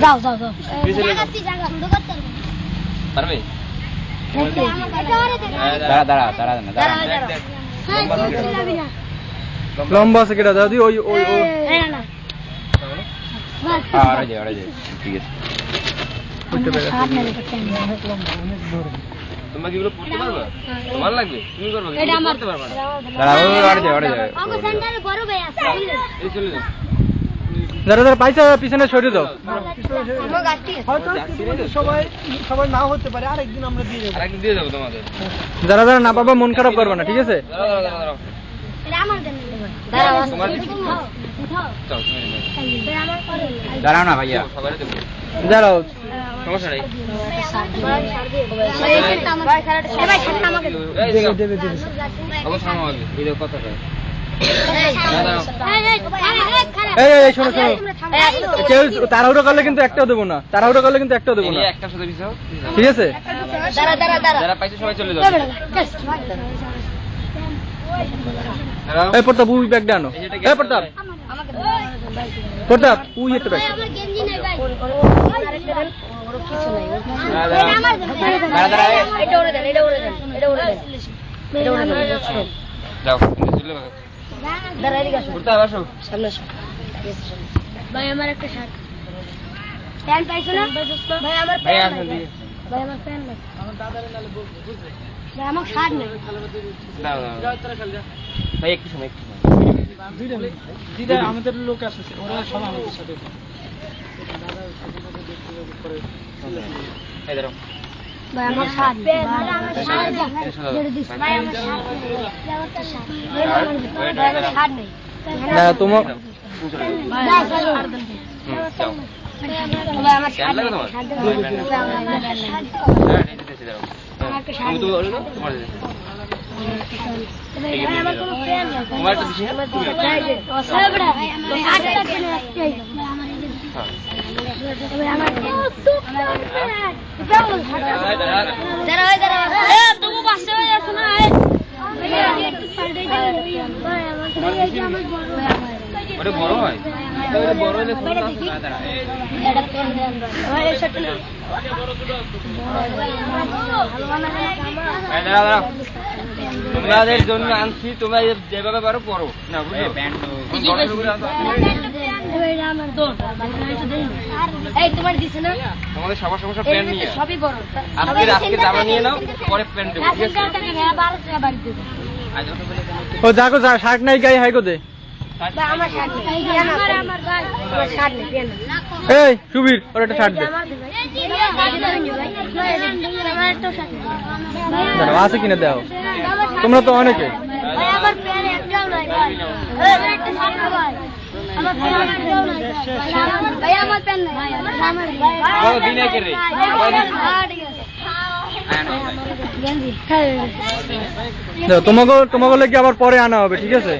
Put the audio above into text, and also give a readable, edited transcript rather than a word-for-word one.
যাও যাও যাও পারবে? লম্বা আছে কেটা দাদি? ওই ওই ওই ঠিক আছে। তোমরা কি এগুলো পড়তে পারবে? তোমার লাগবে? তুমি করবে? করতে পারবে না। যারা যারা পাইছে পিছনে সরে যাও। আরেকদিন দিয়ে যাবো তোমাদের। যারা যারা না পাবা মন খারাপ করবে না, ঠিক আছে? দাঁড়াও না ভাইয়া, দাঁড়াও। সমস্যা নেই। এই শোনো শোনো, কেউ তাড়াহুড়ো করলে কিন্তু একটাও দেবো না, তাড়াহুড়ো করলে কিন্তু একটাও দেবো না, ঠিক আছে? যারা পাইছে সবাই চলে যাও। এই প্রতাপ উই ব্যাগটা আনো। এই প্রতাপ, প্রতাপ উই একটা ব্যাগ। ভাই আমার একটা শার্ট প্যান্ট পাইছো না? ভাই আমার প্যান্ট নাই। ভাই আমার প্যান্ট নাই। ভাই আমার শার্ট নাই। ভাই একটু সময়, দিদা আমাদের লোক আছে, ওরা সব আমাদের সাথে। ভাই আমার শার্ট নাই। ভাই আমার শার্ট নাই। ভাই আমার শার্ট নাই। না তোমার ওটা বড় হয়, বড় হলে তোমাদের জন্য আনছি, তোমরা যেভাবে পারো পড়ো না, বুঝলো? তোমাদের সবার সমস্যা প্যান্ট নিয়ে আজকে জামা নিয়ে নাও, পরে প্যান্ট দেবো, ঠিক আছে? ও যাকো যা, শার্ট নাই গায়ে হাই কোদে। এই সুবীর ওর একটা শার্ট দে। দাঁড়াও, আছে কিনা দাও, তোমরা তো অনেকে। তোমাকে তোমাকে কি আবার পরে আনা হবে, ঠিক আছে?